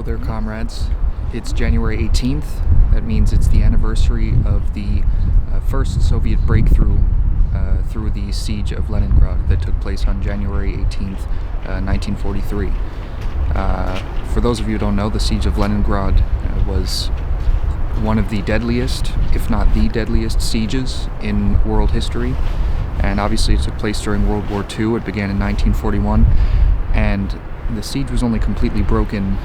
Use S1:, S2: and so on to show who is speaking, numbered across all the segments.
S1: there, comrades. It's January 18th. That means it's the anniversary of the first Soviet breakthrough through the Siege of Leningrad that took place on January 18th, 1943. For those of you who don't know, the Siege of Leningrad was one of the deadliest, if not the deadliest, sieges in world history. And obviously it took place during World War II. It began in 1941. And the siege was only completely broken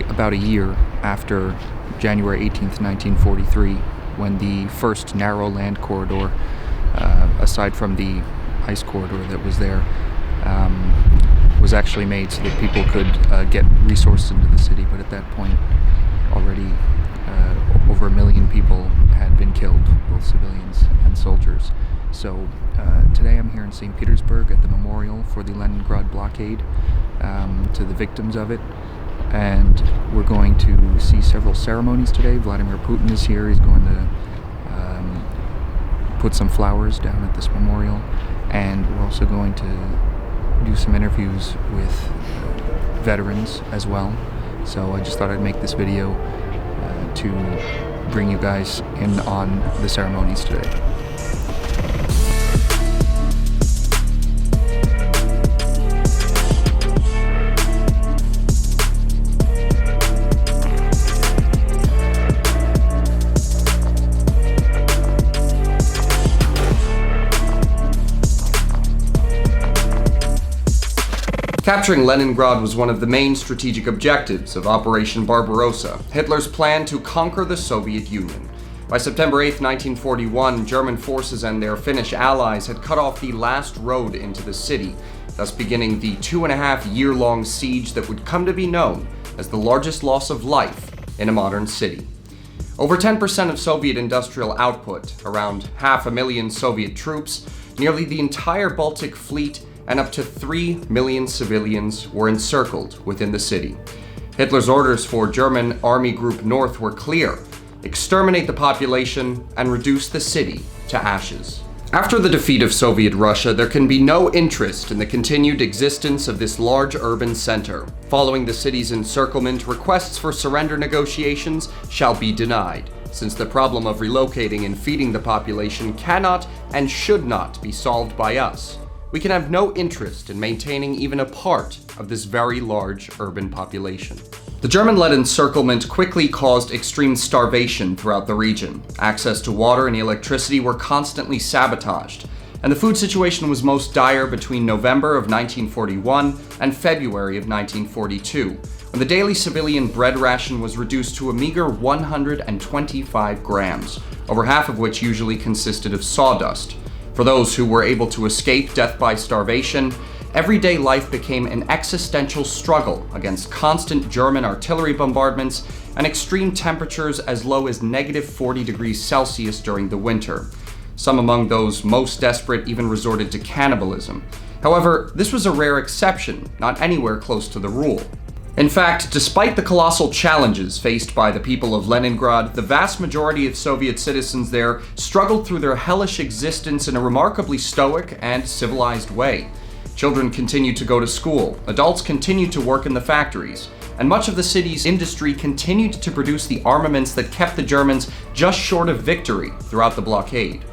S1: about a year after January 18th, 1943, when the first narrow land corridor, aside from the ice corridor that was there, was actually made so that people could get resources into the city. But at that point, already over 1 million people had been killed, both civilians and soldiers. So today I'm here in St. Petersburg at the memorial for the Leningrad blockade, to the victims of it. And we're going to see several ceremonies today. Vladimir Putin is here. He's going to put some flowers down at this memorial. And we're also going to do some interviews with veterans as well. So I just thought I'd make this video to bring you guys in on the ceremonies today.
S2: Capturing Leningrad was one of the main strategic objectives of Operation Barbarossa, Hitler's plan to conquer the Soviet Union. By September 8, 1941, German forces and their Finnish allies had cut off the last road into the city, thus beginning the 2.5-year-long siege that would come to be known as the largest loss of life in a modern city. Over 10% of Soviet industrial output, around 500,000 Soviet troops, nearly the entire Baltic fleet, and up to 3 million civilians were encircled within the city. Hitler's orders for German Army Group North were clear: exterminate the population and reduce the city to ashes. After the defeat of Soviet Russia, there can be no interest in the continued existence of this large urban center. Following the city's encirclement, requests for surrender negotiations shall be denied, since the problem of relocating and feeding the population cannot and should not be solved by us. We can have no interest in maintaining even a part of this very large urban population. The German-led encirclement quickly caused extreme starvation throughout the region. Access to water and electricity were constantly sabotaged, and the food situation was most dire between November of 1941 and February of 1942, when the daily civilian bread ration was reduced to a meager 125 grams, over half of which usually consisted of sawdust. For those who were able to escape death by starvation, everyday life became an existential struggle against constant German artillery bombardments and extreme temperatures as low as -40 degrees Celsius during the winter. Some among those most desperate even resorted to cannibalism. However, this was a rare exception, not anywhere close to the rule. In fact, despite the colossal challenges faced by the people of Leningrad, the vast majority of Soviet citizens there struggled through their hellish existence in a remarkably stoic and civilized way. Children continued to go to school, adults continued to work in the factories, and much of the city's industry continued to produce the armaments that kept the Germans just short of victory throughout the blockade.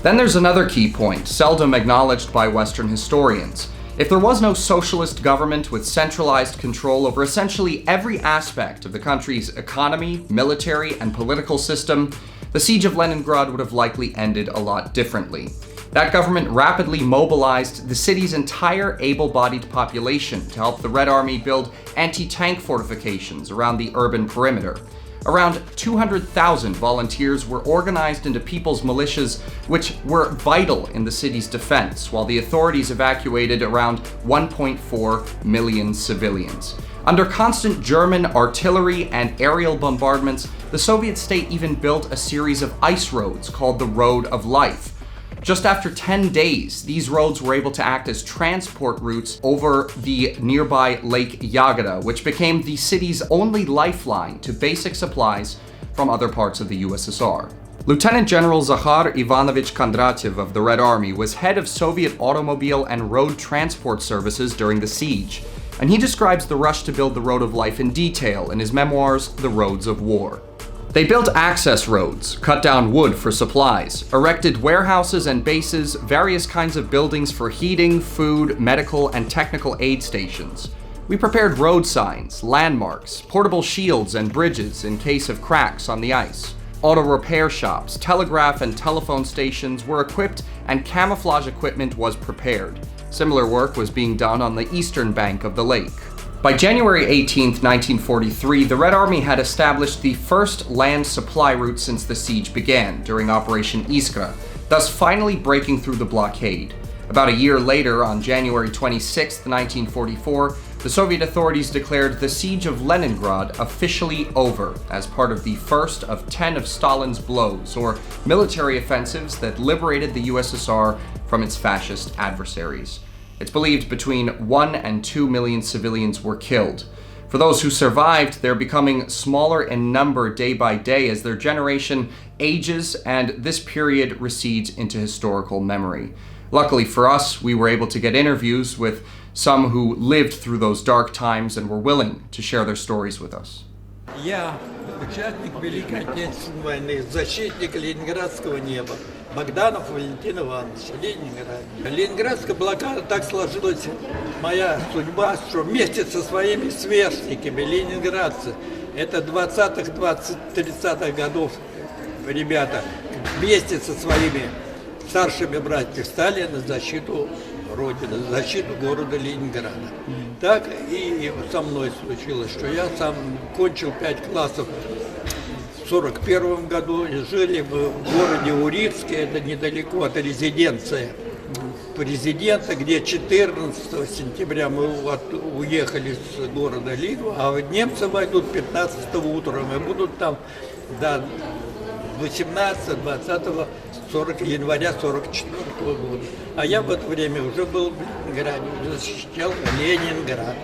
S2: Then there's another key point, seldom acknowledged by Western historians. If there was no socialist government with centralized control over essentially every aspect of the country's economy, military, and political system, the Siege of Leningrad would have likely ended a lot differently. That government rapidly mobilized the city's entire able-bodied population to help the Red Army build anti-tank fortifications around the urban perimeter. Around 200,000 volunteers were organized into people's militias, which were vital in the city's defense, while the authorities evacuated around 1.4 million civilians. Under constant German artillery and aerial bombardments, the Soviet state even built a series of ice roads called the Road of Life. Just after 10 days, these roads were able to act as transport routes over the nearby Lake Yagada, which became the city's only lifeline to basic supplies from other parts of the USSR. Lieutenant General Zakhar Ivanovich Kondratyev of the Red Army was head of Soviet automobile and road transport services during the siege. and he describes the rush to build the road of life in detail in his memoirs, The Roads of War. They built access roads, cut down wood for supplies, erected warehouses and bases, various kinds of buildings for heating, food, medical, and technical aid stations. We prepared road signs, landmarks, portable shields and bridges in case of cracks on the ice. Auto repair shops, telegraph and telephone stations were equipped, and camouflage equipment was prepared. Similar work was being done on the eastern bank of the lake. By January 18, 1943, the Red Army had established the first land supply route since the siege began, during Operation Iskra, thus finally breaking through the blockade. About a year later, on January 26, 1944, the Soviet authorities declared the Siege of Leningrad officially over as part of the first of 10 of Stalin's blows, or military offensives that liberated the USSR from its fascist adversaries. It's believed between 1 and 2 million civilians were killed. For those who survived, they're becoming smaller in number day by day as their generation ages and this period recedes into historical memory. Luckily for us, we were able to get interviews with some who lived through those dark times and were willing to share their stories with us.
S3: Я участник Великой Отечественной войны, защитник ленинградского неба. Богданов Валентин Иванович, Ленинград. Ленинградская блокада, так сложилась моя судьба, что вместе со своими сверстниками, ленинградцы, это 20-х, 30-х годов ребята, вместе со своими старшими братьями стали на защиту Родины, на защиту города Ленинграда. Так и со мной случилось, что я сам кончил 5 классов в 1941 году, и жили в городе Урицке, это недалеко от резиденции президента, где 14 сентября мы уехали с города Лигу, а немцы войдут 15 утром и будут там до 18-20 января 1944 года. А я в это время уже был в Ленинграде, защищал Ленинград.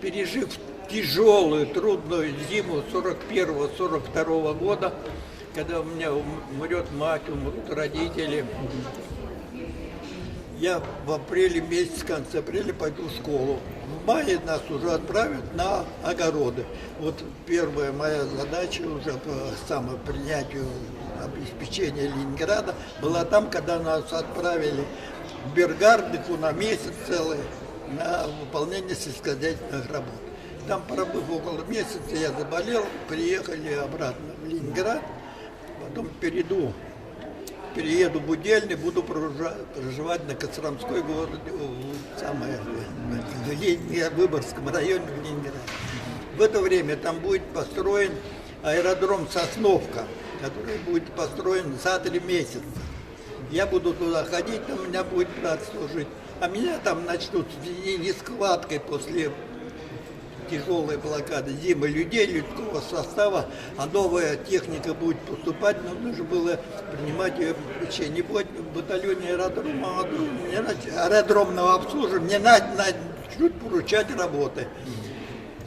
S3: Пережив тяжелую, трудную зиму 1941-1942 года, когда у меня умрет мать, умрут родители, я в апреле месяце, в конце апреля пойду в школу. В мае нас уже отправят на огороды. Вот первая моя задача уже по самопринятию обеспечения Ленинграда была там, когда нас отправили в Бергардыку на месяц целый на выполнение сельскохозяйственных работ. Там, пробыв около месяца, я заболел, приехали обратно в Ленинград, потом перееду в Будельный, буду проживать на Костромской городе, в Выборгском районе в Ленинграде. В это время там будет построен аэродром Сосновка, который будет построен за 3 месяца. Я буду туда ходить, там у меня будет брат служить. А меня там начнут не схваткой после тяжелой блокады зимы людей, людского состава, а новая техника будет поступать, нужно же было принимать ее в не будет в батальоне аэродромного обслуживания, мне начнут поручать работы.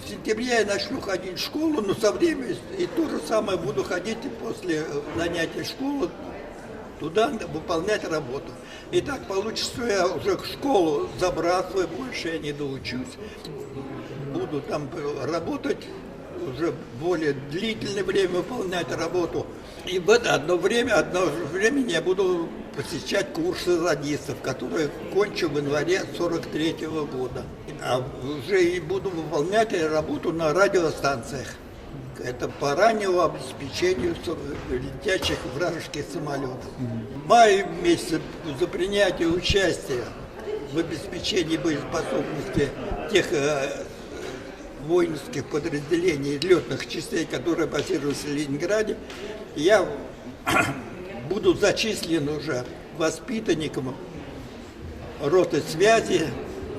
S3: В сентябре я начну ходить в школу, но со временем и то же самое буду ходить после занятий школы туда выполнять работу. И так получится, что я уже школу забрасываю, больше я не доучусь. Буду там работать, уже более длительное время выполнять работу. И в это одно время я буду посещать курсы радистов, которые кончу в январе 1943 года. А уже и буду выполнять работу на радиостанциях. Это по раннему обеспечению летящих вражеских самолетов. В мае месяце за принятие участия в обеспечении боеспособности тех воинских подразделений летных частей, которые базируются в Ленинграде, я буду зачислен уже воспитанником роты связи,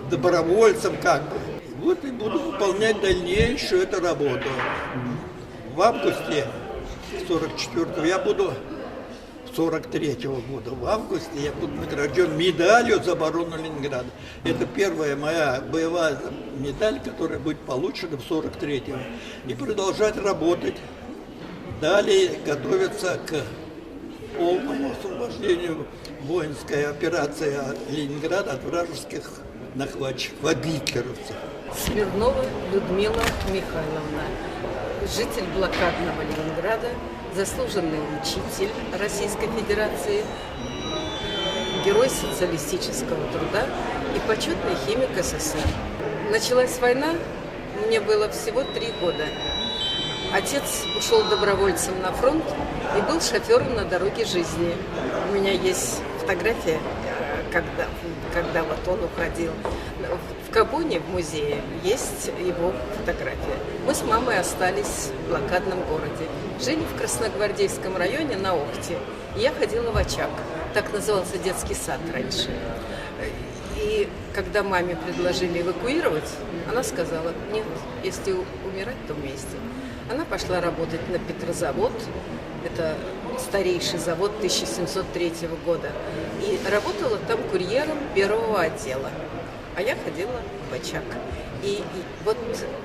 S3: добровольцем как бы. Вот и буду выполнять дальнейшую эту работу. В августе 44-го я буду 43-го года. В августе я буду награжден медалью за оборону Ленинграда. Это первая моя боевая медаль, которая будет получена в 43-м. И продолжать работать. Далее готовиться к полному освобождению воинской операции Ленинграда от вражеских нахватчиков, от гитлеровцев.
S4: Смирнова Людмила Михайловна, житель блокадного Ленинграда, заслуженный учитель Российской Федерации, герой социалистического труда и почетный химик СССР. Началась война, мне было всего 3 года. Отец ушел добровольцем на фронт и был шофером на дороге жизни. У меня есть фотография, когда вот он уходил. В Габоне, в музее, есть его фотография. Мы с мамой остались в блокадном городе. Жили в Красногвардейском районе на Охте. И я ходила в очаг. Так назывался детский сад раньше. И когда маме предложили эвакуировать, она сказала: нет, если умирать, то вместе. Она пошла работать на петрозавод. Это старейший завод 1703 года. И работала там курьером первого отдела. А я ходила в очаг. И вот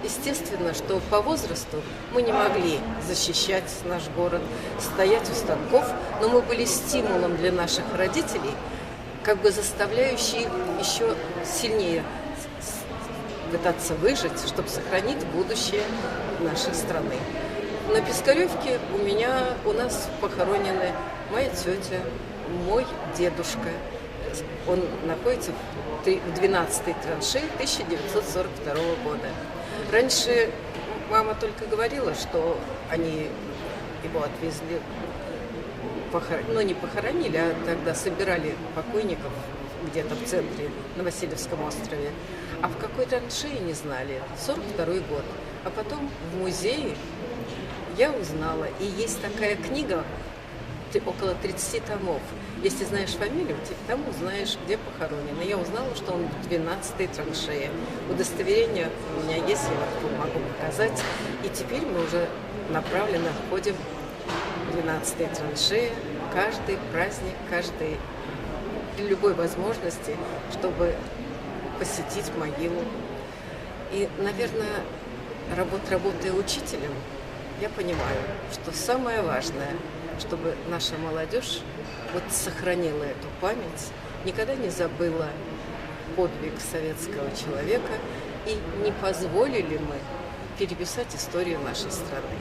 S4: естественно, что по возрасту мы не могли защищать наш город, стоять у станков, но мы были стимулом для наших родителей, как бы заставляющие их еще сильнее пытаться выжить, чтобы сохранить будущее нашей страны. На Пискаревке у нас похоронены моя тетя, мой дедушка. Он находится в 12-й транше 1942 года. Раньше мама только говорила, что они его отвезли, не похоронили, а тогда собирали покойников где-то в центре, на Васильевском острове. А в какой траншее не знали. 42-й год. А потом в музее я узнала, и есть такая книга, около 30 томов. Если знаешь фамилию, там узнаешь, где похоронен. И я узнала, что он в 12-й траншее. Удостоверение у меня есть, я могу показать. И теперь мы уже направленно ходим в 12-й траншее. Каждый праздник, при любой возможности, чтобы посетить могилу. И, наверное, работая учителем, я понимаю, что самое важное, чтобы наша молодежь вот сохранила эту память, никогда не забыла подвиг советского человека и не позволили мы переписать историю нашей страны.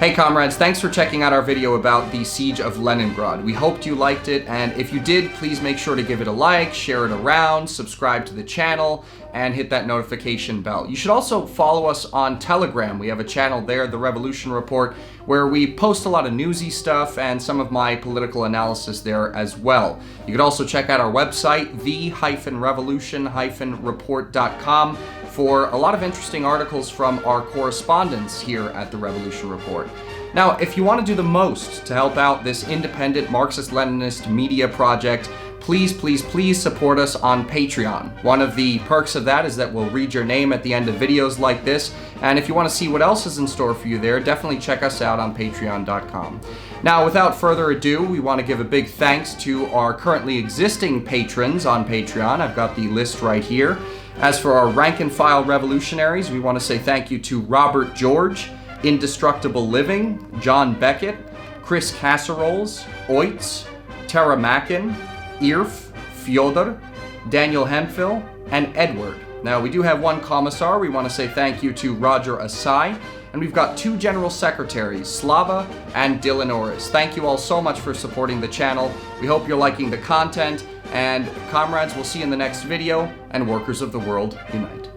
S2: Hey comrades, thanks for checking out our video about the Siege of Leningrad. We hoped you liked it, and if you did, please make sure to give it a like, share it around, subscribe to the channel, and hit that notification bell. You should also follow us on Telegram. We have a channel there, The Revolution Report, where we post a lot of newsy stuff and some of my political analysis there as well. You could also check out our website, the-revolution-report.com, for a lot of interesting articles from our correspondents here at The Revolution Report. Now, if you want to do the most to help out this independent Marxist-Leninist media project, please support us on Patreon. One of the perks of that is that we'll read your name at the end of videos like this, and if you want to see what else is in store for you there, definitely check us out on patreon.com. Now, without further ado, we want to give a big thanks to our currently existing patrons on Patreon. I've got the list right here. As for our rank-and-file revolutionaries, we want to say thank you to Robert George, Indestructible Living, John Beckett, Chris Casseroles, Oitz, Tara Mackin, Irf, Fyodor, Daniel Hemphill, and Edward. Now, we do have one commissar. We want to say thank you to Roger Asai, and we've got 2 general secretaries, Slava and Dylan Orris. Thank you all so much for supporting the channel. We hope you're liking the content, and comrades, we'll see you in the next video, and workers of the world, unite.